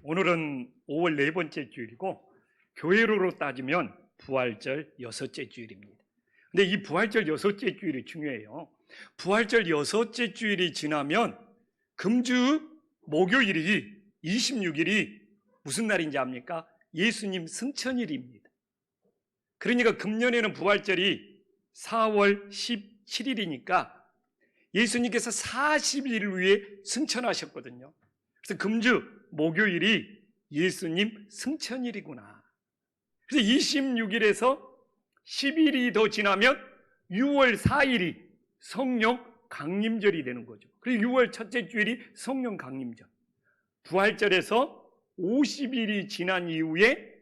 오늘은 5월 네 번째 주일이고 교회로로 따지면 부활절 여섯째 주일입니다. 근데 이 부활절 여섯째 주일이 중요해요. 부활절 여섯째 주일이 지나면 금주 목요일이 26일이 무슨 날인지 압니까? 예수님 승천일입니다. 그러니까 금년에는 부활절이 4월 17일이니까 예수님께서 40일 후에 승천하셨거든요. 그래서 금주 목요일이 예수님 승천일이구나. 그래서 26일에서 10일이 더 지나면 6월 4일이 성령 강림절이 되는 거죠. 그리고 6월 첫째 주일이 성령 강림절. 부활절에서 50일이 지난 이후에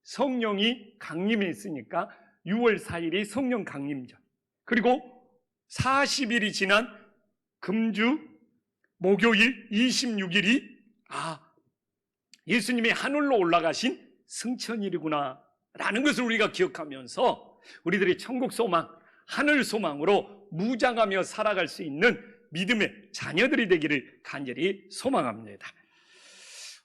성령이 강림했으니까 6월 4일이 성령 강림절. 그리고 40일이 지난 금주 목요일 26일이 예수님이 하늘로 올라가신 승천일이구나 라는 것을 우리가 기억하면서 우리들의 천국 소망, 하늘 소망으로 무장하며 살아갈 수 있는 믿음의 자녀들이 되기를 간절히 소망합니다.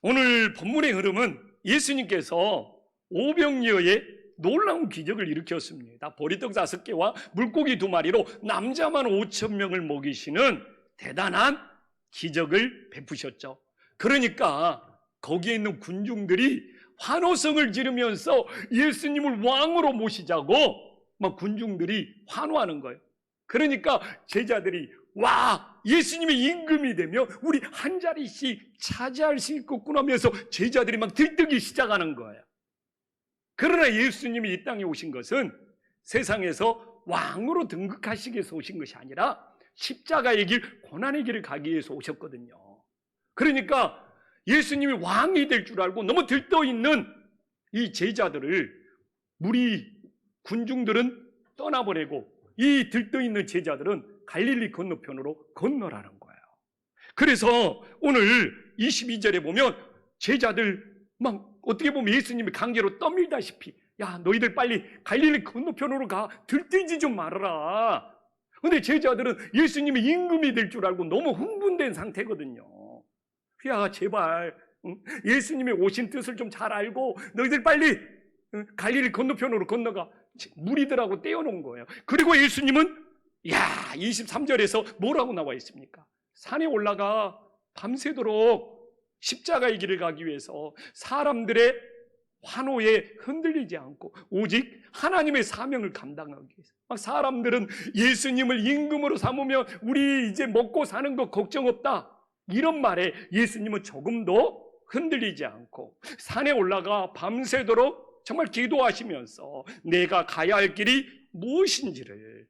오늘 본문의 흐름은 예수님께서 오병이어의 놀라운 기적을 일으켰습니다. 보리떡 5개와 물고기 2마리로 남자만 5,000명을 먹이시는 대단한 기적을 베푸셨죠. 그러니까 거기에 있는 군중들이 환호성을 지르면서 예수님을 왕으로 모시자고 막 군중들이 환호하는 거예요. 그러니까 제자들이 와, 예수님의 임금이 되면 우리 한 자리씩 차지할 수 있겠구나 하면서 제자들이 막 들뜨기 시작하는 거예요. 그러나 예수님이 이 땅에 오신 것은 세상에서 왕으로 등극하시기 위해서 오신 것이 아니라 십자가의 길, 고난의 길을 가기 위해서 오셨거든요. 그러니까 예수님이 왕이 될 줄 알고 너무 들떠있는 이 제자들을 무리 군중들은 떠나보내고 이 들떠있는 제자들은 갈릴리 건너편으로 건너라는 거예요. 그래서 오늘 22절에 보면 제자들 막 어떻게 보면 예수님이 강제로 떠밀다시피 야, 너희들 빨리 갈릴리 건너편으로 가, 들뜨지 좀 말아라. 근데 제자들은 예수님이 임금이 될 줄 알고 너무 흥분된 상태거든요. 야, 제발 예수님이 오신 뜻을 좀 잘 알고 너희들 빨리 갈릴리 건너편으로 건너가. 무리들하고 떼어놓은 거예요. 그리고 예수님은 23절에서 뭐라고 나와 있습니까? 산에 올라가 밤새도록 십자가의 길을 가기 위해서 사람들의 환호에 흔들리지 않고 오직 하나님의 사명을 감당하기 위해서. 막 사람들은 예수님을 임금으로 삼으면 우리 이제 먹고 사는 거 걱정 없다, 이런 말에 예수님은 조금도 흔들리지 않고 산에 올라가 밤새도록 정말 기도하시면서 내가 가야 할 길이 무엇인지를.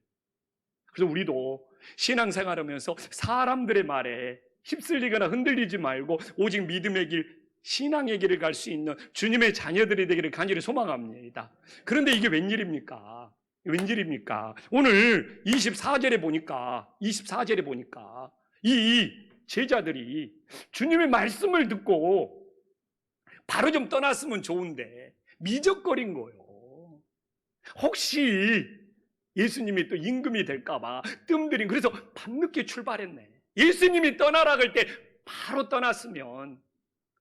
그래서 우리도 신앙생활하면서 사람들의 말에 휩쓸리거나 흔들리지 말고 오직 믿음의 길, 신앙의 길을 갈 수 있는 주님의 자녀들이 되기를 간절히 소망합니다. 그런데 이게 웬일입니까? 웬일입니까? 오늘 24절에 보니까 이 제자들이 주님의 말씀을 듣고 바로 좀 떠났으면 좋은데 미적거린 거예요. 혹시 예수님이 또 임금이 될까봐 뜸들인. 그래서 밤늦게 출발했네. 예수님이 떠나라 할 때 바로 떠났으면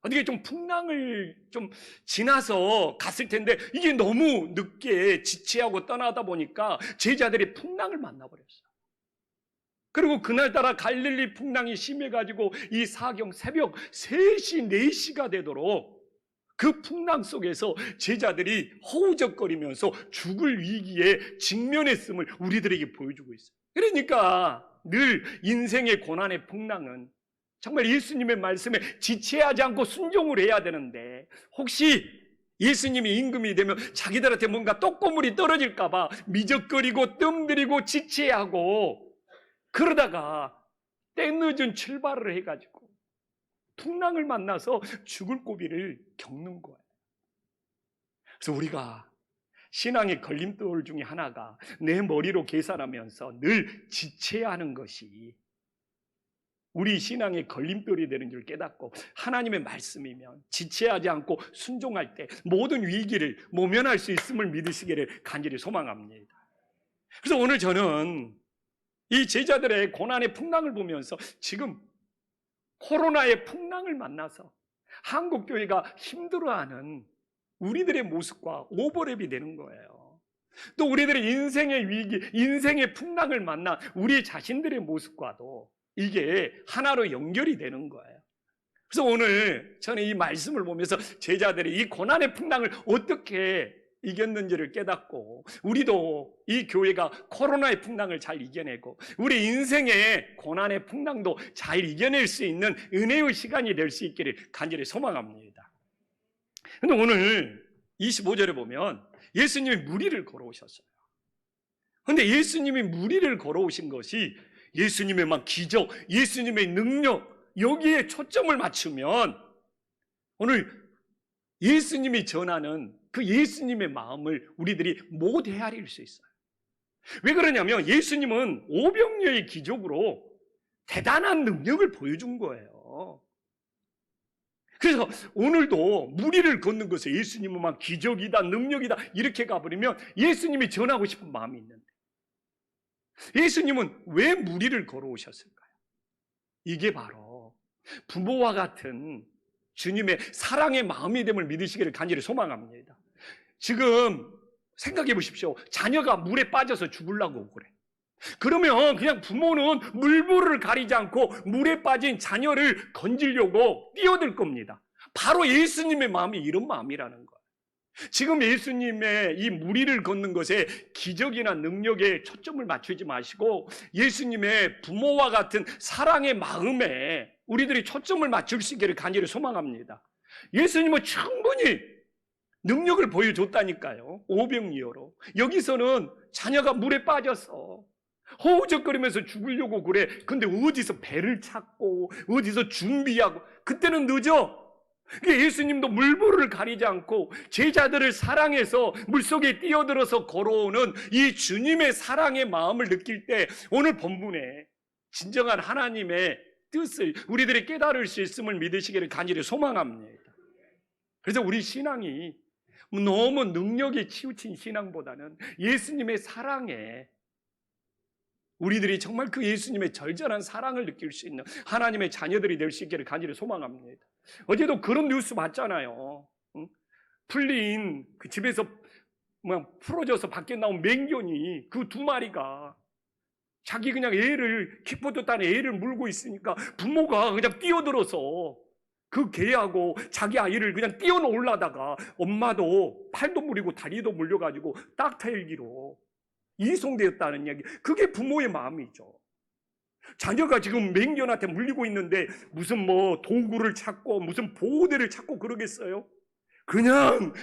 어떻게 좀 풍랑을 좀 지나서 갔을 텐데 이게 너무 늦게 지체하고 떠나다 보니까 제자들이 풍랑을 만나버렸어요. 그리고 그날따라 갈릴리 풍랑이 심해가지고 이 사경 새벽 3시, 4시가 되도록 그 풍랑 속에서 제자들이 허우적거리면서 죽을 위기에 직면했음을 우리들에게 보여주고 있어요. 그러니까 늘 인생의 고난의 풍랑은 정말 예수님의 말씀에 지체하지 않고 순종을 해야 되는데 혹시 예수님이 임금이 되면 자기들한테 뭔가 떡고물이 떨어질까 봐 미적거리고 뜸들이고 지체하고 그러다가 때늦은 출발을 해가지고 풍랑을 만나서 죽을 고비를 겪는 거예요. 그래서 우리가 신앙의 걸림돌 중에 하나가 내 머리로 계산하면서 늘 지체해야 하는 것이 우리 신앙의 걸림돌이 되는 줄 깨닫고 하나님의 말씀이면 지체하지 않고 순종할 때 모든 위기를 모면할 수 있음을 믿으시기를 간절히 소망합니다. 그래서 오늘 저는 이 제자들의 고난의 풍랑을 보면서 지금 코로나의 풍랑을 만나서 한국교회가 힘들어하는 우리들의 모습과 오버랩이 되는 거예요. 또 우리들의 인생의 위기, 인생의 풍랑을 만난 우리 자신들의 모습과도 이게 하나로 연결이 되는 거예요. 그래서 오늘 저는 이 말씀을 보면서 제자들이 이 고난의 풍랑을 어떻게 이겼는지를 깨닫고, 우리도 이 교회가 코로나의 풍랑을 잘 이겨내고 우리 인생의 고난의 풍랑도 잘 이겨낼 수 있는 은혜의 시간이 될 수 있기를 간절히 소망합니다. 그런데 오늘 25절에 보면 예수님이 무리를 걸어오셨어요. 그런데 예수님이 무리를 걸어오신 것이 예수님의 막 기적, 예수님의 능력, 여기에 초점을 맞추면 오늘 예수님이 전하는 그 예수님의 마음을 우리들이 못 헤아릴 수 있어요. 왜 그러냐면 예수님은 오병이어의 기적으로 대단한 능력을 보여준 거예요. 그래서 오늘도 무리를 걷는 것에 예수님은 막 기적이다, 능력이다 이렇게 가버리면 예수님이 전하고 싶은 마음이 있는데, 예수님은 왜 무리를 걸어오셨을까요? 이게 바로 부모와 같은 주님의 사랑의 마음이 됨을 믿으시기를 간절히 소망합니다. 지금 생각해 보십시오. 자녀가 물에 빠져서 죽으려고 그래. 그러면 그냥 부모는 물불을 가리지 않고 물에 빠진 자녀를 건지려고 뛰어들 겁니다. 바로 예수님의 마음이 이런 마음이라는 거예요. 지금 예수님의 이 무리를 걷는 것에 기적이나 능력에 초점을 맞추지 마시고 예수님의 부모와 같은 사랑의 마음에 우리들이 초점을 맞출 수 있기를 간절히 소망합니다. 예수님은 충분히 능력을 보여줬다니까요. 오병이어로. 여기서는 자녀가 물에 빠졌어. 허우적거리면서 죽으려고 그래. 근데 어디서 배를 찾고 어디서 준비하고, 그때는 늦어. 예수님도 물불을 가리지 않고 제자들을 사랑해서 물속에 뛰어들어서 걸어오는 이 주님의 사랑의 마음을 느낄 때 오늘 본문에 진정한 하나님의 뜻을 우리들이 깨달을 수 있음을 믿으시기를 간절히 소망합니다. 그래서 우리 신앙이 너무 능력에 치우친 신앙보다는 예수님의 사랑에, 우리들이 정말 그 예수님의 절절한 사랑을 느낄 수 있는 하나님의 자녀들이 될 수 있기를 간절히 소망합니다. 어제도 그런 뉴스 봤잖아요. 풀린 그 집에서 풀어져서 밖에 나온 맹견이 그 2마리가 자기 그냥 애를, 킥보드 탄 애를 물고 있으니까 부모가 그냥 뛰어들어서 그 개하고 자기 아이를 그냥 뛰어놓으려다가 엄마도 팔도 물리고 다리도 물려가지고 딱타일기로 이송되었다는 이야기. 그게 부모의 마음이죠. 자녀가 지금 맹견한테 물리고 있는데 무슨 도구를 찾고 무슨 보호대를 찾고 그러겠어요? 그냥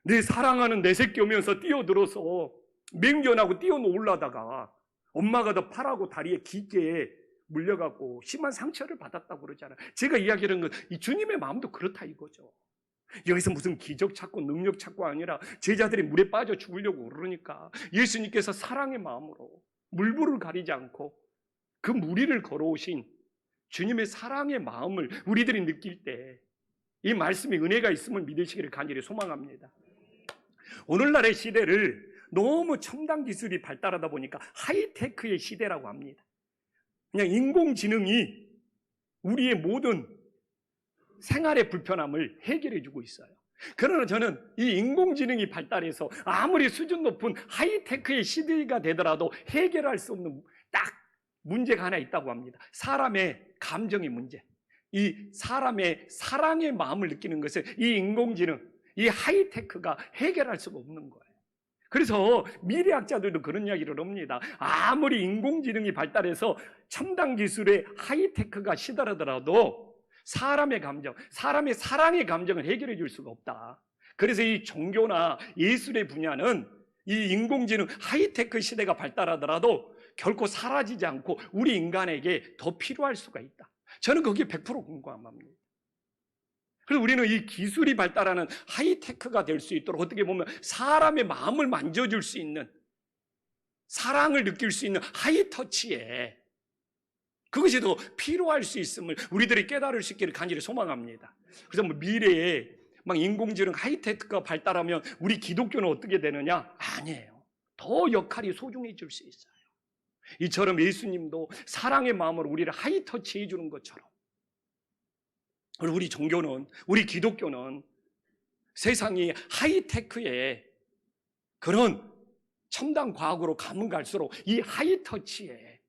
내 사랑하는 내 새끼 오면서 뛰어들어서 맹견하고 뛰어놓으려다가 엄마가 더 팔하고 다리에 깊게 물려갖고 심한 상처를 받았다고 그러잖아요. 제가 이야기하는 건 이 주님의 마음도 그렇다 이거죠. 여기서 무슨 기적 찾고 능력 찾고 아니라 제자들이 물에 빠져 죽으려고 그러니까 예수님께서 사랑의 마음으로 물불을 가리지 않고 그 무리를 걸어오신 주님의 사랑의 마음을 우리들이 느낄 때 이 말씀에 은혜가 있음을 믿으시기를 간절히 소망합니다. 오늘날의 시대를 너무 첨단 기술이 발달하다 보니까 하이테크의 시대라고 합니다. 그냥 인공지능이 우리의 모든 생활의 불편함을 해결해 주고 있어요. 그러나 저는 이 인공지능이 발달해서 아무리 수준 높은 하이테크의 시대가 되더라도 해결할 수 없는 딱 문제가 하나 있다고 합니다. 사람의 감정의 문제. 이 사람의 사랑의 마음을 느끼는 것을 이 인공지능, 이 하이테크가 해결할 수가 없는 거예요. 그래서 미래학자들도 그런 이야기를 합니다. 아무리 인공지능이 발달해서 첨단 기술의 하이테크가 시달하더라도 사람의 감정, 사람의 사랑의 감정을 해결해 줄 수가 없다. 그래서 이 종교나 예술의 분야는 이 인공지능 하이테크 시대가 발달하더라도 결코 사라지지 않고 우리 인간에게 더 필요할 수가 있다. 저는 거기에 100% 공감합니다. 그래서 우리는 이 기술이 발달하는 하이테크가 될 수 있도록 어떻게 보면 사람의 마음을 만져줄 수 있는, 사랑을 느낄 수 있는 하이터치에 그것이 더 필요할 수 있음을 우리들이 깨달을 수 있기를 간절히 소망합니다. 그래서 미래에 막 인공지능 하이테크가 발달하면 우리 기독교는 어떻게 되느냐? 아니에요. 더 역할이 소중해질 수 있어요. 이처럼 예수님도 사랑의 마음으로 우리를 하이터치 해주는 것처럼 우리 종교는, 우리 기독교는 세상이 하이테크에 그런 첨단 과학으로 가면 갈수록 이 하이터치에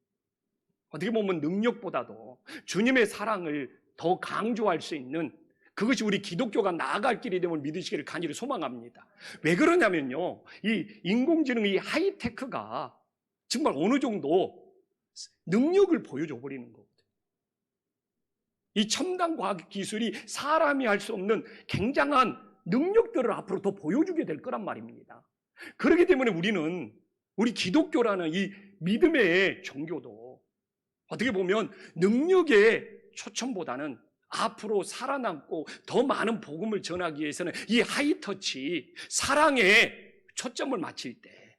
어떻게 보면 능력보다도 주님의 사랑을 더 강조할 수 있는 그것이 우리 기독교가 나아갈 길이 됨을 믿으시기를 간절히 소망합니다. 왜 그러냐면요, 이 인공지능, 이 하이테크가 정말 어느 정도 능력을 보여줘 버리는 거거든요. 이 첨단 과학 기술이 사람이 할 수 없는 굉장한 능력들을 앞으로 더 보여주게 될 거란 말입니다. 그렇기 때문에 우리는 우리 기독교라는 이 믿음의 종교도 어떻게 보면 능력의 초점보다는 앞으로 살아남고 더 많은 복음을 전하기 위해서는 이 하이터치, 사랑에 초점을 맞출 때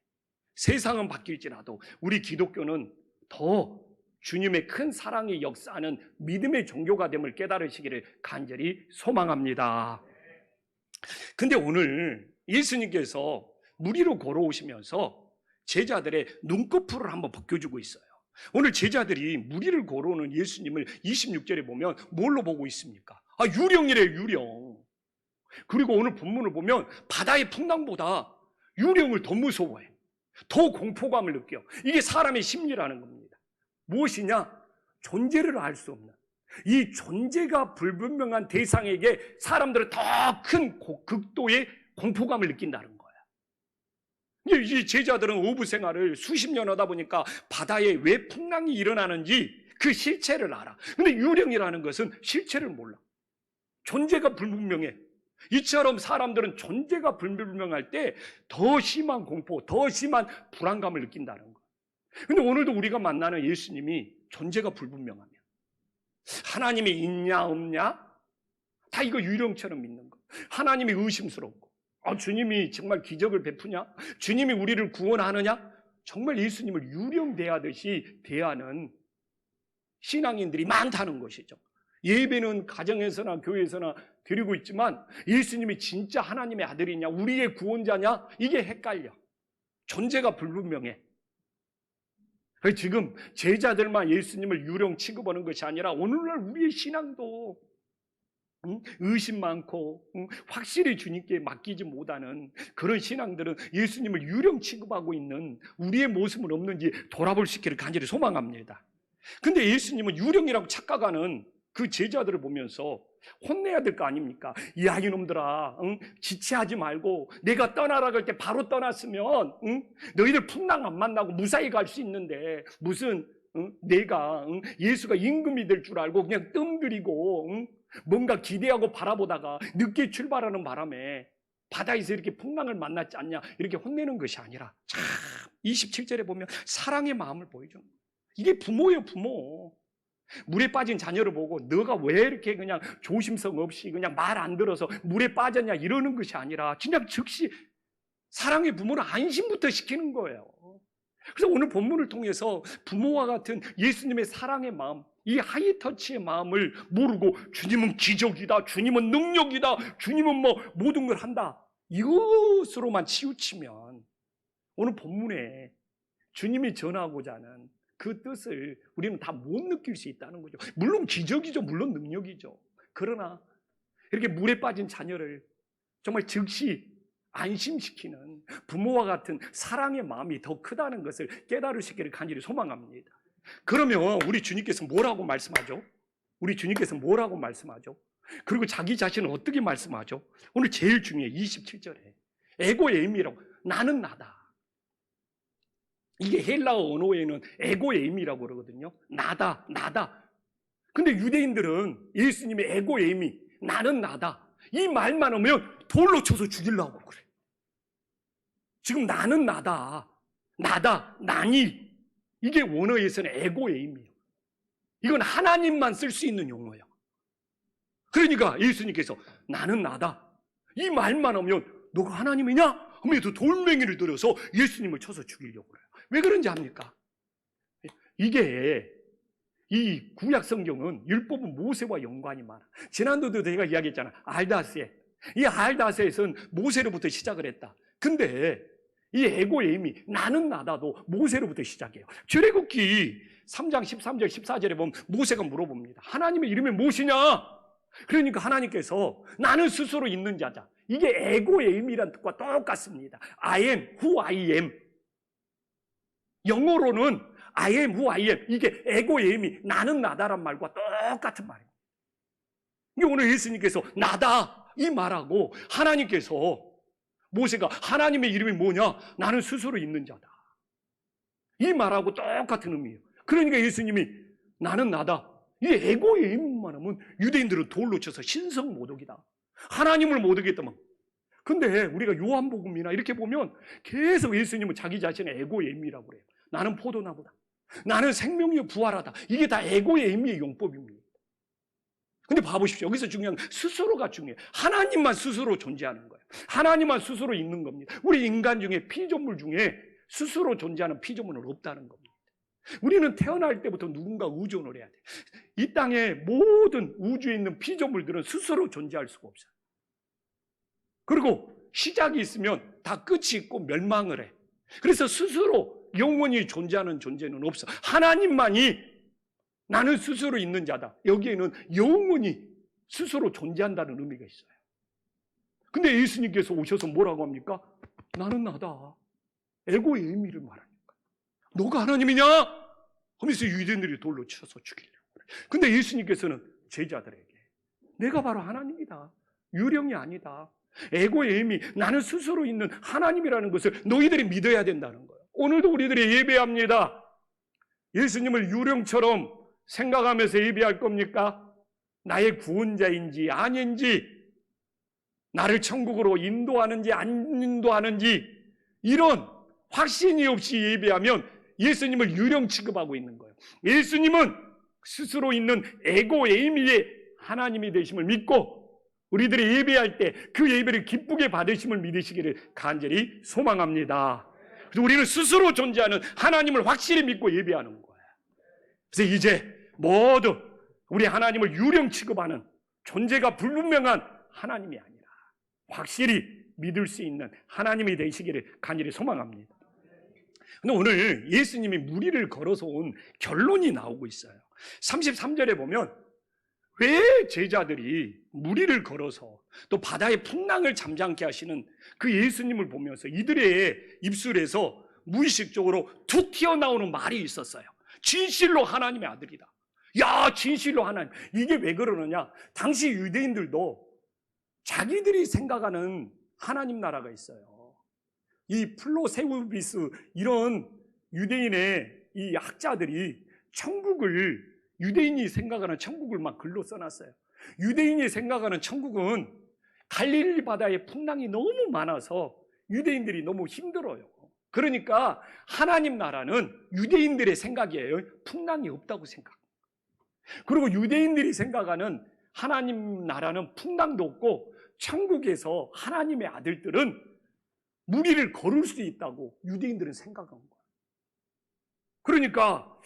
세상은 바뀔지라도 우리 기독교는 더 주님의 큰 사랑의 역사하는 믿음의 종교가 됨을 깨달으시기를 간절히 소망합니다. 근데 오늘 예수님께서 무리로 걸어오시면서 제자들의 눈꺼풀을 한번 벗겨주고 있어요. 오늘 제자들이 무리를 걸어오는 예수님을 26절에 보면 뭘로 보고 있습니까? 유령이래요, 유령. 그리고 오늘 본문을 보면 바다의 풍랑보다 유령을 더 무서워해. 더 공포감을 느껴. 이게 사람의 심리라는 겁니다. 무엇이냐? 존재를 알 수 없는, 이 존재가 불분명한 대상에게 사람들은 더 큰 극도의 공포감을 느낀다는 거야. 이 제자들은 어부 생활을 수십 년 하다 보니까 바다에 왜 풍랑이 일어나는지 그 실체를 알아. 근데 유령이라는 것은 실체를 몰라. 존재가 불분명해. 이처럼 사람들은 존재가 불분명할 때 더 심한 공포, 더 심한 불안감을 느낀다는 거야. 근데 오늘도 우리가 만나는 예수님이 존재가 불분명하며 하나님이 있냐 없냐 다 이거 유령처럼 믿는 거. 하나님이 의심스럽고 주님이 정말 기적을 베푸냐, 주님이 우리를 구원하느냐, 정말 예수님을 유령 대하듯이 대하는 신앙인들이 많다는 것이죠. 예배는 가정에서나 교회에서나 드리고 있지만 예수님이 진짜 하나님의 아들이냐, 우리의 구원자냐, 이게 헷갈려. 존재가 불분명해. 지금 제자들만 예수님을 유령 취급하는 것이 아니라 오늘날 우리의 신앙도 의심 많고 확실히 주님께 맡기지 못하는 그런 신앙들은 예수님을 유령 취급하고 있는 우리의 모습은 없는지 돌아볼 수 있기를 간절히 소망합니다. 근데 예수님은 유령이라고 착각하는 그 제자들을 보면서 혼내야 될 거 아닙니까? 야, 이놈들아, 지체하지 말고 내가 떠나라 그럴 때 바로 떠났으면 너희들 풍랑 안 만나고 무사히 갈 수 있는데 무슨 내가 예수가 임금이 될 줄 알고 그냥 뜸들이고 뭔가 기대하고 바라보다가 늦게 출발하는 바람에 바다에서 이렇게 풍랑을 만났지 않냐, 이렇게 혼내는 것이 아니라 참 27절에 보면 사랑의 마음을 보여주는 거예요. 이게 부모예요, 부모. 물에 빠진 자녀를 보고 너가 왜 이렇게 그냥 조심성 없이 그냥 말 안 들어서 물에 빠졌냐 이러는 것이 아니라 그냥 즉시 사랑의 부모는 안심부터 시키는 거예요. 그래서 오늘 본문을 통해서 부모와 같은 예수님의 사랑의 마음, 이 하이터치의 마음을 모르고 주님은 기적이다, 주님은 능력이다, 주님은 뭐 모든 걸 한다, 이것으로만 치우치면 오늘 본문에 주님이 전하고자 하는 그 뜻을 우리는 다 못 느낄 수 있다는 거죠. 물론 기적이죠, 물론 능력이죠. 그러나 이렇게 물에 빠진 자녀를 정말 즉시 안심시키는 부모와 같은 사랑의 마음이 더 크다는 것을 깨달으시기를 간절히 소망합니다. 그러면 우리 주님께서 뭐라고 말씀하죠? 우리 주님께서 뭐라고 말씀하죠? 그리고 자기 자신은 어떻게 말씀하죠? 오늘 제일 중요해. 27절에 에고에임이라고, 나는 나다. 이게 헬라어 언어에는 에고에임이라고 그러거든요. 나다, 나다. 근데 유대인들은 예수님의 에고에임이 나는 나다, 이 말만 하면 돌로 쳐서 죽이려고 그래. 지금 나는 나다, 나다, 나니, 이게 원어에서는 에고에임이에요. 이건 하나님만 쓸 수 있는 용어예요. 그러니까 예수님께서 나는 나다, 이 말만 하면 너가 하나님이냐? 하면서 돌멩이를 들여서 예수님을 쳐서 죽이려고 그래요. 왜 그런지 압니까? 이게 이 구약 성경은 율법은 모세와 연관이 많아. 지난주도 제가 이야기했잖아. 알다스에. 이 알다스에서는 모세로부터 시작을 했다. 근데 이 에고에임이 나는 나다도 모세로부터 시작해요. 출애굽기 3장 13절 14절에 보면 모세가 물어봅니다. 하나님의 이름이 무엇이냐? 그러니까 하나님께서 나는 스스로 있는 자다. 이게 에고의 의미란 뜻과 똑같습니다. I am who I am. 영어로는 I am who I am. 이게 에고의 의미, 나는 나다란 말과 똑같은 말입니다. 이게 오늘 예수님께서 나다 이 말하고 하나님께서 모세가 하나님의 이름이 뭐냐? 나는 스스로 있는 자다. 이 말하고 똑같은 의미예요. 그러니까 예수님이 나는 나다. 이 에고의 의미만 하면 유대인들은 돌로 쳐서 신성 모독이다. 하나님을 모독했다만. 근데 우리가 요한복음이나 이렇게 보면 계속 예수님은 자기 자신의 에고의 의미라고 그래요. 나는 포도나무다. 나는 생명이요 부활하다. 이게 다 에고의 의미의 용법입니다. 근데 봐보십시오. 여기서 중요한 건 스스로가 중요해요. 하나님만 스스로 존재하는 거예요. 하나님만 스스로 있는 겁니다. 우리 인간 중에 피조물 중에 스스로 존재하는 피조물은 없다는 겁니다. 우리는 태어날 때부터 누군가 의존을 해야 돼요. 이 땅의 모든 우주에 있는 피조물들은 스스로 존재할 수가 없어요. 그리고 시작이 있으면 다 끝이 있고 멸망을 해. 그래서 스스로 영원히 존재하는 존재는 없어. 하나님만이 나는 스스로 있는 자다. 여기에는 영원히 스스로 존재한다는 의미가 있어요. 근데 예수님께서 오셔서 뭐라고 합니까? 나는 나다. 에고의 의미를 말하니까. 너가 하나님이냐? 하면서 유대인들이 돌로 쳐서 죽이려고 그래. 근데 예수님께서는 제자들에게 내가 바로 하나님이다. 유령이 아니다. 에고의 의미, 나는 스스로 있는 하나님이라는 것을 너희들이 믿어야 된다는 거예요. 오늘도 우리들이 예배합니다. 예수님을 유령처럼 생각하면서 예배할 겁니까? 나의 구원자인지 아닌지, 나를 천국으로 인도하는지 안 인도하는지 이런 확신이 없이 예배하면 예수님을 유령 취급하고 있는 거예요. 예수님은 스스로 있는 에고의 의미의 하나님이 되심을 믿고 우리들이 예배할 때 그 예배를 기쁘게 받으심을 믿으시기를 간절히 소망합니다. 그래서 우리는 스스로 존재하는 하나님을 확실히 믿고 예배하는 거예요. 그래서 이제 모두 우리 하나님을 유령 취급하는 존재가 불분명한 하나님이 아니라 확실히 믿을 수 있는 하나님이 되시기를 간절히 소망합니다. 근데 오늘 예수님이 무리를 걸어서 온 결론이 나오고 있어요. 33절에 보면 왜 제자들이 무리를 걸어서 또 바다의 풍랑을 잠잠케 하시는 그 예수님을 보면서 이들의 입술에서 무의식적으로 툭 튀어나오는 말이 있었어요. 진실로 하나님의 아들이다. 야, 진실로 하나님. 이게 왜 그러느냐? 당시 유대인들도 자기들이 생각하는 하나님 나라가 있어요. 이 플로세우비스 이런 유대인의 이 학자들이 천국을, 유대인이 생각하는 천국을 막 글로 써놨어요. 유대인이 생각하는 천국은 갈릴리 바다에 풍랑이 너무 많아서 유대인들이 너무 힘들어요. 그러니까 하나님 나라는 유대인들의 생각이에요. 풍랑이 없다고 생각. 그리고 유대인들이 생각하는 하나님 나라는 풍랑도 없고 천국에서 하나님의 아들들은 무리를 걸을 수 있다고 유대인들은 생각한 거예요. 그러니까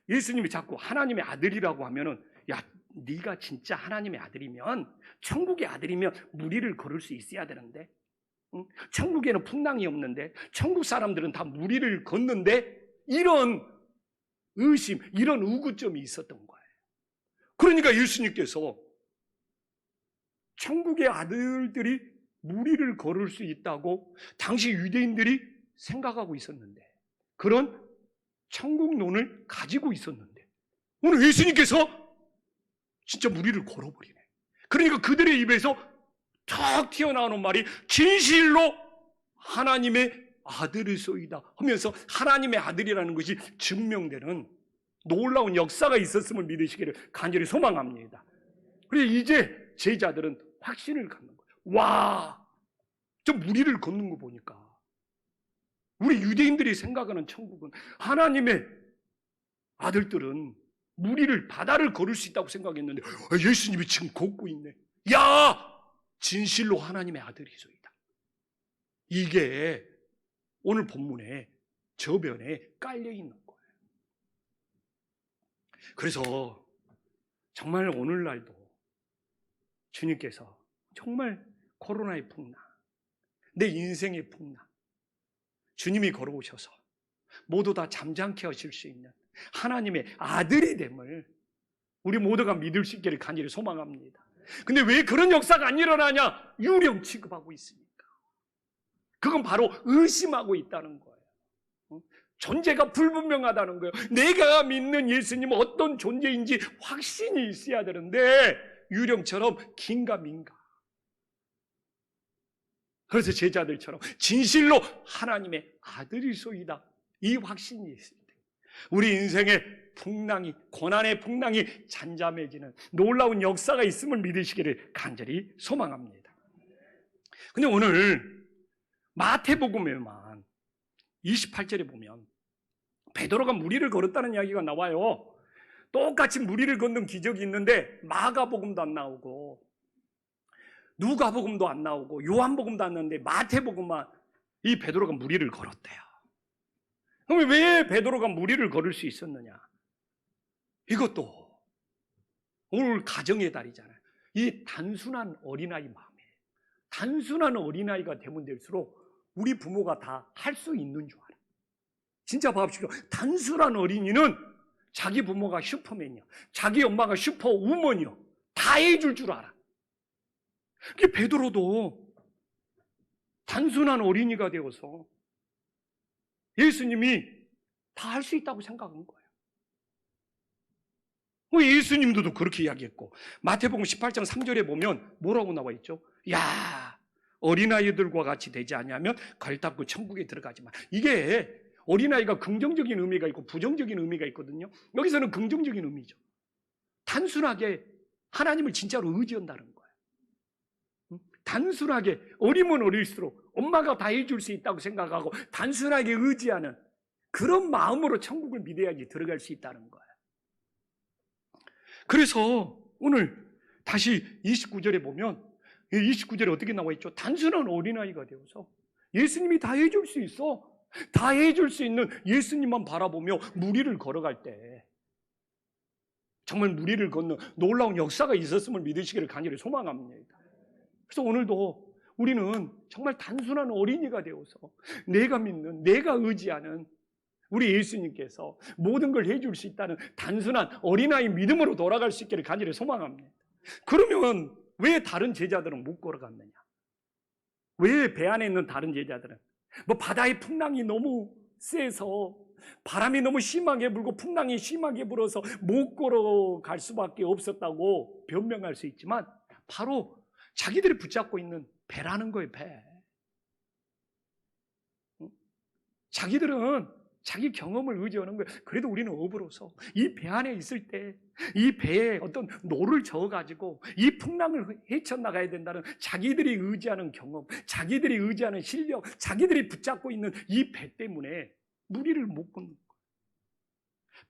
예수님이 자꾸 하나님의 아들이라고 하면은 야, 네가 진짜 하나님의 아들이면, 천국의 아들이면 무리를 걸을 수 있어야 되는데, 응? 천국에는 풍랑이 없는데, 천국 사람들은 다 무리를 걷는데, 이런 의심, 이런 의구점이 있었던 거예요. 그러니까 예수님께서 천국의 아들들이 무리를 걸을 수 있다고 당시 유대인들이 생각하고 있었는데, 그런 천국론을 가지고 있었는데, 오늘 예수님께서 진짜 무리를 걸어버리네. 그러니까 그들의 입에서 탁 튀어나오는 말이 진실로 하나님의 아들이소이다 하면서 하나님의 아들이라는 것이 증명되는 놀라운 역사가 있었음을 믿으시기를 간절히 소망합니다. 그래서 이제 제자들은 확신을 갖는 거예요. 와, 저 무리를 걷는 거 보니까 우리 유대인들이 생각하는 천국은, 하나님의 아들들은 무리를, 바다를 걸을 수 있다고 생각했는데 예수님이 지금 걷고 있네. 야, 진실로 하나님의 아들이소이다. 이게 오늘 본문에 저변에 깔려 있는 거예요. 그래서 정말 오늘날도 주님께서 정말 코로나의 풍랑, 내 인생의 풍랑, 주님이 걸어오셔서 모두 다 잠잠케 하실 수 있는 하나님의 아들이 됨을 우리 모두가 믿을 수 있기를 간절히 소망합니다. 근데 왜 그런 역사가 안 일어나냐? 유령 취급하고 있으니까. 그건 바로 의심하고 있다는 거예요. 존재가 불분명하다는 거예요. 내가 믿는 예수님은 어떤 존재인지 확신이 있어야 되는데 유령처럼 긴가민가. 그래서 제자들처럼 진실로 하나님의 아들이소이다, 이 확신이 있을 때 우리 인생의 풍랑이, 고난의 풍랑이 잠잠해지는 놀라운 역사가 있음을 믿으시기를 간절히 소망합니다. 근데 오늘 마태복음에만 28절에 보면 베드로가 무리를 걸었다는 이야기가 나와요. 똑같이 무리를 걷는 기적이 있는데 마가복음도 안 나오고 누가복음도 안 나오고 요한복음도 안 나오는데 마태복음만 이 베드로가 무리를 걸었대요. 그럼 왜 베드로가 무리를 걸을 수 있었느냐? 이것도 오늘 가정의 달이잖아요. 이 단순한 어린아이 마음이에요. 단순한 어린아이가 되면 될수록 우리 부모가 다 할 수 있는 줄 알아요. 진짜 봐봅시다. 단순한 어린이는 자기 부모가 슈퍼맨이야, 자기 엄마가 슈퍼우먼이야, 다 해줄 줄 알아. 그게 베드로도 단순한 어린이가 되어서 예수님이 다 할 수 있다고 생각한 거예요. 예수님도 그렇게 이야기했고 마태복음 18장 3절에 보면 뭐라고 나와 있죠? 야, 어린아이들과 같이 되지 않으면 걸닦고 천국에 들어가지 마. 이게 어린아이가 긍정적인 의미가 있고 부정적인 의미가 있거든요. 여기서는 긍정적인 의미죠. 단순하게 하나님을 진짜로 의지한다는 거예요. 단순하게 어리면 어릴수록 엄마가 다 해줄 수 있다고 생각하고 단순하게 의지하는 그런 마음으로 천국을 믿어야지 들어갈 수 있다는 거예요. 그래서 오늘 다시 29절에 보면 29절에 어떻게 나와 있죠? 단순한 어린아이가 되어서 예수님이 다 해줄 수 있어. 다 해줄 수 있는 예수님만 바라보며 무리를 걸어갈 때 정말 무리를 걷는 놀라운 역사가 있었음을 믿으시기를 간절히 소망합니다. 그래서 오늘도 우리는 정말 단순한 어린이가 되어서 내가 믿는, 내가 의지하는 우리 예수님께서 모든 걸 해줄 수 있다는 단순한 어린아이 믿음으로 돌아갈 수 있기를 간절히 소망합니다. 그러면 왜 다른 제자들은 못 걸어갔느냐? 왜 배 안에 있는 다른 제자들은 바다의 풍랑이 너무 세서 바람이 너무 심하게 불고 풍랑이 심하게 불어서 못 걸어갈 수밖에 없었다고 변명할 수 있지만 바로 자기들이 붙잡고 있는 배라는 거예요. 배. 자기들은 자기 경험을 의지하는 거예요. 그래도 우리는 업으로서 이 배 안에 있을 때 이 배에 어떤 노를 저어가지고 이 풍랑을 헤쳐나가야 된다는 자기들이 의지하는 경험, 자기들이 의지하는 실력, 자기들이 붙잡고 있는 이 배 때문에 무리를 못 걷는 거예요.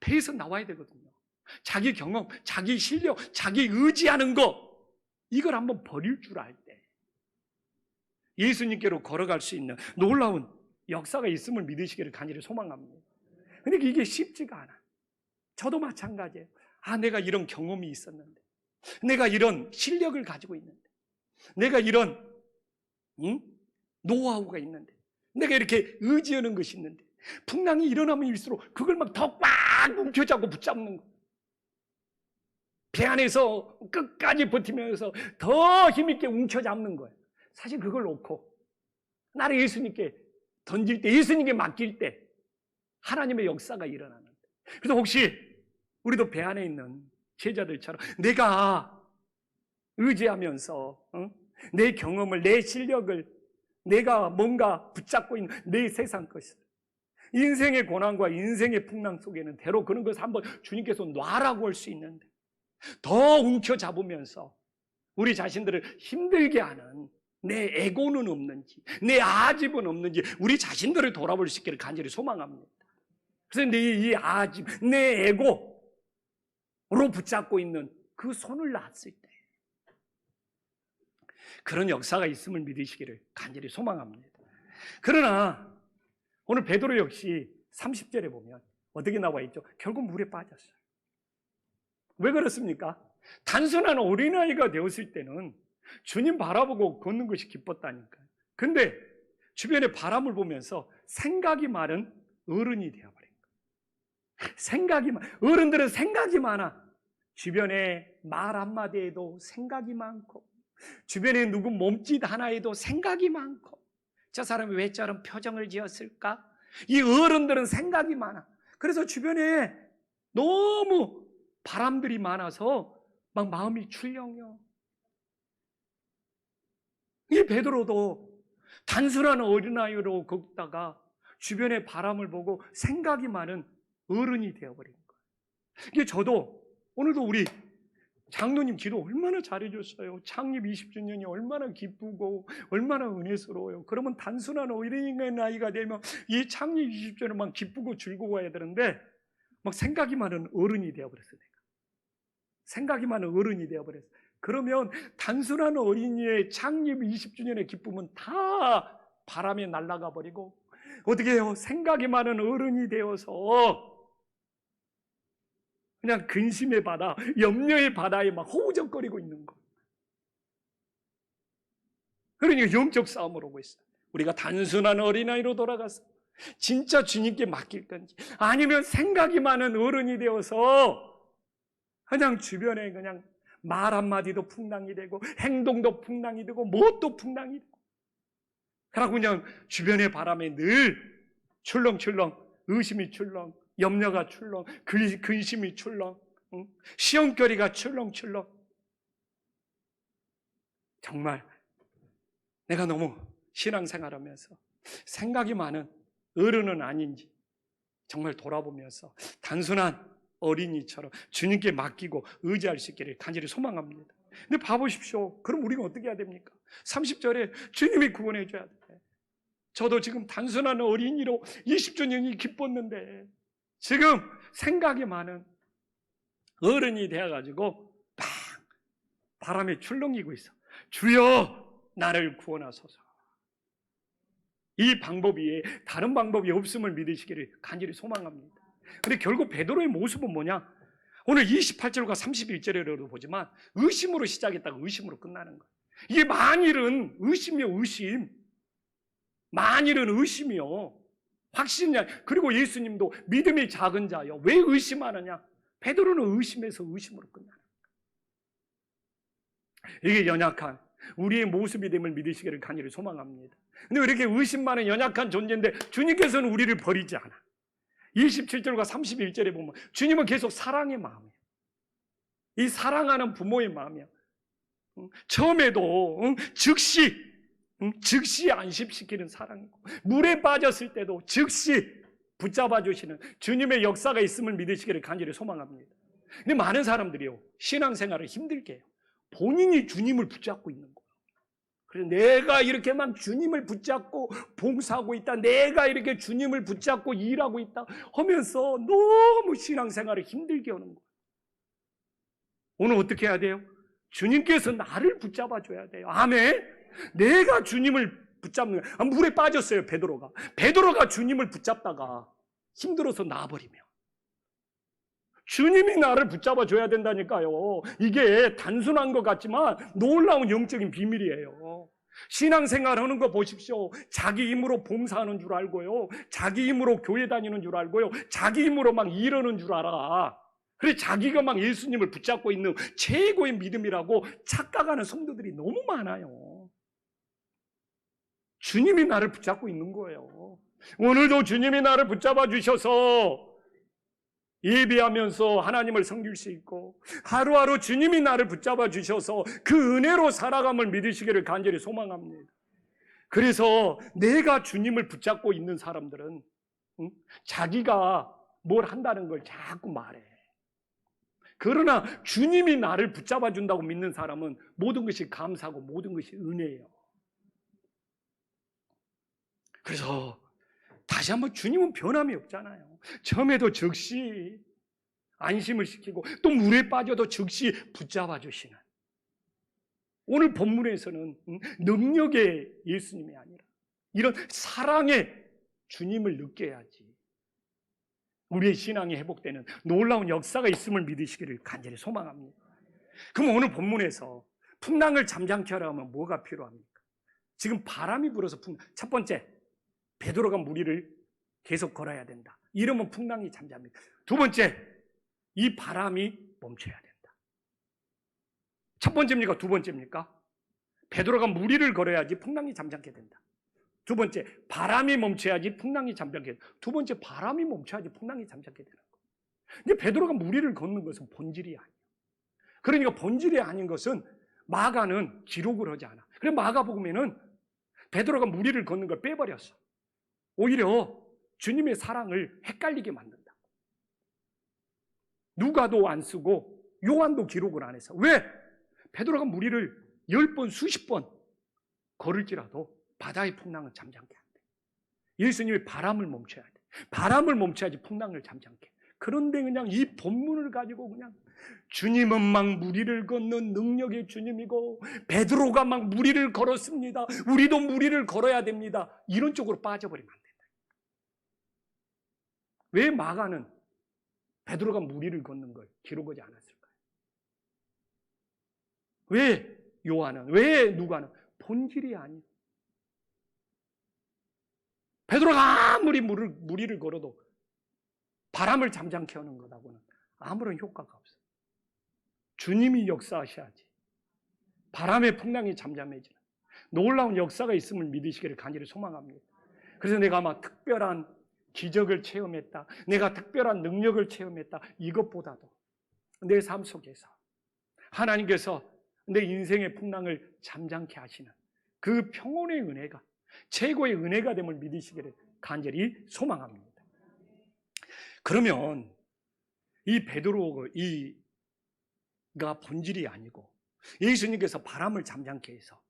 배에서 나와야 되거든요. 자기 경험, 자기 실력, 자기 의지하는 거, 이걸 한번 버릴 줄 알 때 예수님께로 걸어갈 수 있는 놀라운 역사가 있음을 믿으시기를 간절히 소망합니다. 근데 이게 쉽지가 않아. 저도 마찬가지예요. 내가 이런 경험이 있었는데, 내가 이런 실력을 가지고 있는데, 내가 이런 노하우가 있는데, 내가 이렇게 의지하는 것이 있는데 풍랑이 일어나면 일수록 그걸 막 더 꽉 움켜잡고 붙잡는 거예요. 배 안에서 끝까지 버티면서 더 힘있게 움켜잡는 거예요. 사실 그걸 놓고 나를 예수님께 던질 때, 예수님께 맡길 때 하나님의 역사가 일어나는데, 그래서 혹시 우리도 배 안에 있는 제자들처럼 내가 의지하면서 내 경험을, 내 실력을, 내가 뭔가 붙잡고 있는 내 세상 것을, 인생의 고난과 인생의 풍랑 속에는 때로 그런 것을 한번 주님께서 놔라고 할 수 있는데 더 움켜잡으면서 우리 자신들을 힘들게 하는 내 에고는 없는지, 내 아집은 없는지 우리 자신들을 돌아볼 수 있기를 간절히 소망합니다. 그래서 이 아집, 내 에고로 붙잡고 있는 그 손을 놨을 때 그런 역사가 있음을 믿으시기를 간절히 소망합니다. 그러나 오늘 베드로 역시 30절에 보면 어떻게 나와 있죠? 결국 물에 빠졌어요. 왜 그렇습니까? 단순한 어린아이가 되었을 때는 주님 바라보고 걷는 것이 기뻤다니까요. 근데 주변에 바람을 보면서 생각이 많은 어른이 되어버린 거예요. 어른들은 생각이 많아. 주변에 말 한마디에도 생각이 많고, 주변에 누구 몸짓 하나에도 생각이 많고, 저 사람이 왜 저런 표정을 지었을까? 이 어른들은 생각이 많아. 그래서 주변에 너무 바람들이 많아서 막 마음이 출렁여. 이 베드로도 단순한 어린아이로 걷다가 주변의 바람을 보고 생각이 많은 어른이 되어버린 거예요. 이게 저도 오늘도 우리 장로님 기도 얼마나 잘해줬어요. 창립 20주년이 얼마나 기쁘고 얼마나 은혜스러워요. 그러면 단순한 어린이의 나이가 되면 이 창립 20주년은 막 기쁘고 즐거워야 되는데 막 생각이 많은 어른이 되어버렸어요. 내가. 생각이 많은 어른이 되어버렸어요. 그러면 단순한 어린이의 창립 20주년의 기쁨은 다 바람에 날아가 버리고 어떻게 해요? 생각이 많은 어른이 되어서 그냥 근심의 바다, 염려의 바다에 막 허우적거리고 있는 거. 그러니까 영적 싸움을 하고 있어요. 우리가 단순한 어린아이로 돌아가서 진짜 주님께 맡길 건지, 아니면 생각이 많은 어른이 되어서 그냥 주변에 그냥 말 한마디도 풍랑이 되고 행동도 풍랑이 되고 무엇도 풍랑이 되고, 그러고 그냥 주변의 바람에 늘 출렁출렁, 의심이 출렁, 염려가 출렁, 근심이 출렁, 시험거리가 출렁출렁. 정말 내가 너무 신앙생활하면서 생각이 많은 어른은 아닌지 정말 돌아보면서 단순한 어린이처럼 주님께 맡기고 의지할 수 있기를 간절히 소망합니다. 근데 봐보십시오. 그럼 우리가 어떻게 해야 됩니까? 30절에 주님이 구원해 줘야 돼. 저도 지금 단순한 어린이로 20주년이 기뻤는데 지금 생각이 많은 어른이 되어가지고 막 바람에 출렁이고 있어. 주여 나를 구원하소서. 이 방법이 다른 방법이 없음을 믿으시기를 간절히 소망합니다. 근데 결국 베드로의 모습은 뭐냐? 오늘 28절과 31절에도 보지만 의심으로 시작했다가 의심으로 끝나는 거예요. 이게 만일은 의심이요, 의심. 만일은 의심이요. 확신이야. 그리고 예수님도 믿음이 작은 자요. 왜 의심하느냐? 베드로는 의심에서 의심으로 끝나는 거예요. 이게 연약한 우리의 모습이 됨을 믿으시기를 간절히 소망합니다. 근데 왜 이렇게 의심 많은 연약한 존재인데 주님께서는 우리를 버리지 않아. 27절과 31절에 보면 주님은 계속 사랑의 마음이에요. 이 사랑하는 부모의 마음이에요. 처음에도 즉시 안심시키는 사랑이고, 물에 빠졌을 때도 즉시 붙잡아 주시는 주님의 역사가 있음을 믿으시기를 간절히 소망합니다. 근데 많은 사람들이요, 신앙생활을 힘들게 해요. 본인이 주님을 붙잡고 있는 거예요. 그래서 내가 이렇게 막 주님을 붙잡고 봉사하고 있다, 내가 이렇게 주님을 붙잡고 일하고 있다 하면서 너무 신앙생활을 힘들게 하는 거예요. 오늘 어떻게 해야 돼요? 주님께서 나를 붙잡아 줘야 돼요. 아멘. 내가 주님을 붙잡는 거예요. 물에 빠졌어요. 베드로가 주님을 붙잡다가 힘들어서 나와버리면 주님이 나를 붙잡아 줘야 된다니까요. 이게 단순한 것 같지만 놀라운 영적인 비밀이에요. 신앙생활 하는 거 보십시오. 자기 힘으로 봉사하는 줄 알고요, 자기 힘으로 교회 다니는 줄 알고요, 자기 힘으로 막 이러는 줄 알아. 그래 자기가 막 예수님을 붙잡고 있는 최고의 믿음이라고 착각하는 성도들이 너무 많아요. 주님이 나를 붙잡고 있는 거예요. 오늘도 주님이 나를 붙잡아 주셔서 예배하면서 하나님을 섬길 수 있고, 하루하루 주님이 나를 붙잡아 주셔서 그 은혜로 살아감을 믿으시기를 간절히 소망합니다. 그래서 내가 주님을 붙잡고 있는 사람들은 자기가 뭘 한다는 걸 자꾸 말해. 그러나 주님이 나를 붙잡아 준다고 믿는 사람은 모든 것이 감사하고 모든 것이 은혜예요. 그래서 다시 한번 주님은 변함이 없잖아요. 처음에도 즉시 안심을 시키고 또 물에 빠져도 즉시 붙잡아 주시는, 오늘 본문에서는 능력의 예수님이 아니라 이런 사랑의 주님을 느껴야지 우리의 신앙이 회복되는 놀라운 역사가 있음을 믿으시기를 간절히 소망합니다. 그럼 오늘 본문에서 풍랑을 잠잠케 하려면 뭐가 필요합니까? 지금 바람이 불어서 첫 번째, 베드로가 무리를 계속 걸어야 된다. 이러면 풍랑이 잠잠합니다. 두 번째, 이 바람이 멈춰야 된다. 첫 번째입니까? 두 번째입니까? 베드로가 무리를 걸어야지 풍랑이 잠잠게 된다. 두 번째, 바람이 멈춰야지 풍랑이 잠잠게 된다. 두 번째, 바람이 멈춰야지 풍랑이 잠잠게 되는 거예요. 근데 베드로가 무리를 걷는 것은 본질이 아니에요. 그러니까 본질이 아닌 것은 마가는 기록을 하지 않아. 그래서 마가복음에는 베드로가 무리를 걷는 걸 빼버렸어. 오히려 주님의 사랑을 헷갈리게 만든다. 누가도 안 쓰고 요한도 기록을 안 했어. 왜? 베드로가 무리를 10번, 수십 번 걸을지라도 바다의 풍랑은 잠잠게 한대. 예수님이 바람을 멈춰야 돼. 바람을 멈춰야지 풍랑을 잠잠게. 그런데 그냥 이 본문을 가지고 그냥 주님은 막 무리를 걷는 능력의 주님이고 베드로가 막 무리를 걸었습니다. 우리도 무리를 걸어야 됩니다. 이런 쪽으로 빠져버리면 안 된다. 왜 마가는 베드로가 무리를 걷는 걸 기록하지 않았을까요? 왜 요한은, 왜 누가는? 본질이 아니에요. 베드로가 아무리 무리를 걸어도 바람을 잠잠케 하는 것하고는 아무런 효과가 없어. 주님이 역사하셔야지 바람의 풍랑이 잠잠해지는 놀라운 역사가 있음을 믿으시기를 간절히 소망합니다. 그래서 내가 막 특별한 기적을 체험했다, 내가 특별한 능력을 체험했다, 이것보다도 내 삶 속에서 하나님께서 내 인생의 풍랑을 잠잠케 하시는 그 평온의 은혜가 최고의 은혜가 됨을 믿으시기를 간절히 소망합니다. 그러면 이 베드로가 본질이 아니고 예수님께서 바람을 잠잠케 해서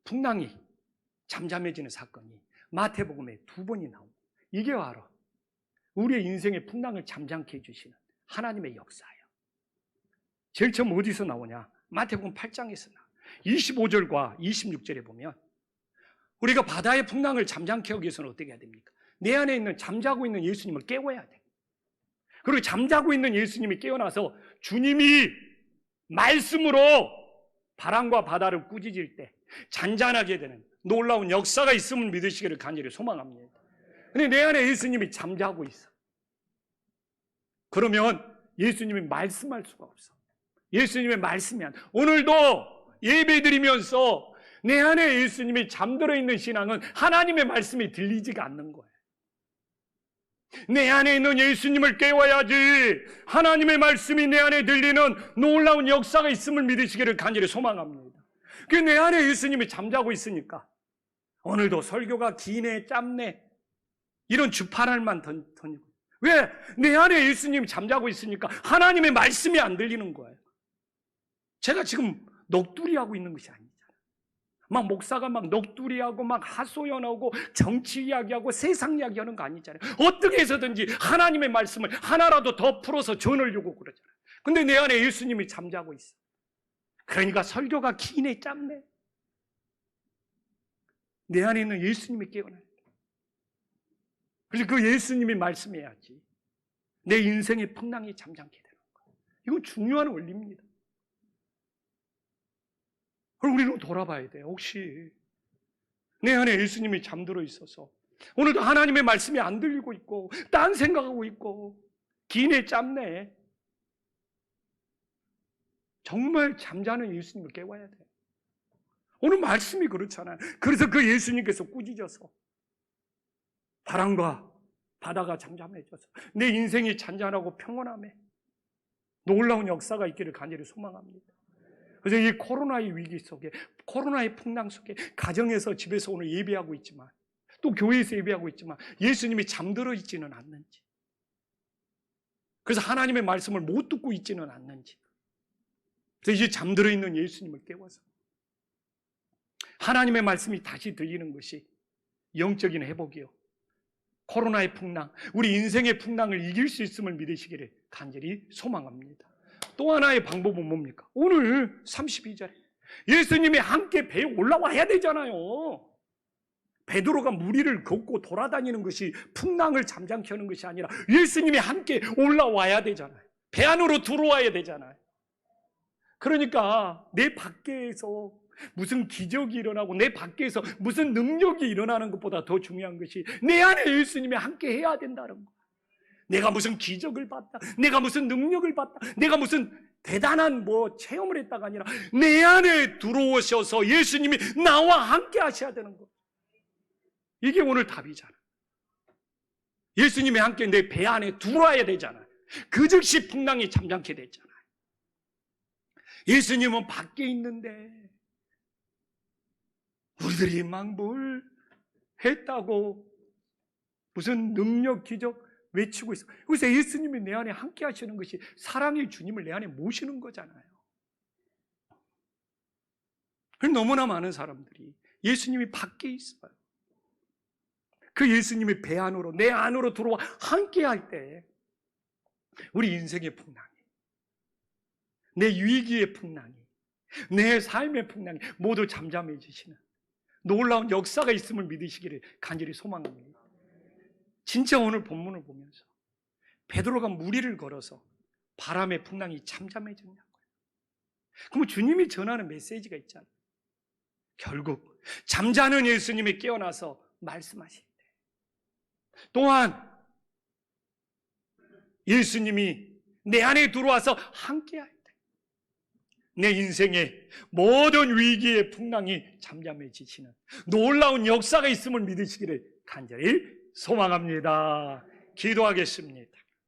풍랑이 잠잠해지는 사건이 마태복음에 2번이 나옵니다. 이게 바로 우리의 인생의 풍랑을 잠잠케 해주시는 하나님의 역사예요. 제일 처음 어디서 나오냐? 마태복음 8장에서 나와. 25절과 26절에 보면 우리가 바다의 풍랑을 잠잠케 하기 위해서는 어떻게 해야 됩니까? 내 안에 있는 잠자고 있는 예수님을 깨워야 돼. 그리고 잠자고 있는 예수님이 깨어나서 주님이 말씀으로 바람과 바다를 꾸짖을 때 잔잔하게 되는 놀라운 역사가 있음을 믿으시기를 간절히 소망합니다. 근데 내 안에 예수님이 잠자고 있어. 그러면 예수님이 말씀할 수가 없어. 예수님의 말씀이 안 돼. 오늘도 예배드리면서 내 안에 예수님이 잠들어 있는 신앙은 하나님의 말씀이 들리지가 않는 거예요. 내 안에 있는 예수님을 깨워야지 하나님의 말씀이 내 안에 들리는 놀라운 역사가 있음을 믿으시기를 간절히 소망합니다. 그 내 안에 예수님이 잠자고 있으니까 오늘도 설교가 기네 짧네 이런 주파랄만 던지고, 왜? 내 안에 예수님이 잠자고 있으니까 하나님의 말씀이 안 들리는 거예요. 제가 지금 넋두리하고 있는 것이 아니잖아요. 막 목사가 막 넋두리하고 막 하소연하고 정치 이야기하고 세상 이야기하는 거 아니잖아요. 어떻게 해서든지 하나님의 말씀을 하나라도 더 풀어서 전하려고 그러잖아요. 근데 내 안에 예수님이 잠자고 있어. 그러니까 설교가 기네 짧네. 내 안에 있는 예수님이 깨어나야 돼. 그래서 그 예수님이 말씀해야지 내 인생의 풍랑이 잠잠게 되는 거예요. 이건 중요한 원리입니다. 그럼 우리는 돌아봐야 돼요. 혹시 내 안에 예수님이 잠들어 있어서 오늘도 하나님의 말씀이 안 들리고 있고 딴 생각하고 있고 기네 짧네, 정말 잠자는 예수님을 깨워야 돼요. 오늘 말씀이 그렇잖아요. 그래서 그 예수님께서 꾸짖어서 바람과 바다가 잠잠해져서 내 인생이 잔잔하고 평온함에 놀라운 역사가 있기를 간절히 소망합니다. 그래서 이 코로나의 위기 속에, 코로나의 풍랑 속에 가정에서 집에서 오늘 예배하고 있지만 또 교회에서 예배하고 있지만 예수님이 잠들어 있지는 않는지, 그래서 하나님의 말씀을 못 듣고 있지는 않는지, 그래서 이제 잠들어 있는 예수님을 깨워서 하나님의 말씀이 다시 들리는 것이 영적인 회복이요, 코로나의 풍랑, 우리 인생의 풍랑을 이길 수 있음을 믿으시기를 간절히 소망합니다. 또 하나의 방법은 뭡니까? 오늘 32절에 예수님이 함께 배에 올라와야 되잖아요. 베드로가 무리를 걷고 돌아다니는 것이 풍랑을 잠잠케 하는 것이 아니라 예수님이 함께 올라와야 되잖아요. 배 안으로 들어와야 되잖아요. 그러니까 내 밖에서 무슨 기적이 일어나고 내 밖에서 무슨 능력이 일어나는 것보다 더 중요한 것이 내 안에 예수님이 함께 해야 된다는 거예요. 내가 무슨 기적을 봤다, 내가 무슨 능력을 봤다, 내가 무슨 대단한 체험을 했다가 아니라 내 안에 들어오셔서 예수님이 나와 함께 하셔야 되는 거. 이게 오늘 답이잖아. 예수님이 함께 내 배 안에 들어와야 되잖아요. 그 즉시 풍랑이 잠잠케 됐잖아요. 예수님은 밖에 있는데 우리들이 막 뭘 했다고 무슨 능력, 기적 외치고 있어. 그래서 예수님이 내 안에 함께 하시는 것이 사랑의 주님을 내 안에 모시는 거잖아요. 너무나 많은 사람들이 예수님이 밖에 있어요. 그 예수님이 배 안으로, 내 안으로 들어와 함께 할 때 우리 인생의 풍랑이, 내 위기의 풍랑이, 내 삶의 풍랑이 모두 잠잠해지시는 놀라운 역사가 있음을 믿으시기를 간절히 소망합니다. 진짜 오늘 본문을 보면서 베드로가 무리를 걸어서 바람의 풍랑이 잠잠해졌냐고요. 그럼 주님이 전하는 메시지가 있잖아요. 결국 잠자는 예수님이 깨어나서 말씀하실 때, 또한 예수님이 내 안에 들어와서 함께할 때 내 인생의 모든 위기의 풍랑이 잠잠해지시는 놀라운 역사가 있음을 믿으시기를 간절히 소망합니다. 기도하겠습니다.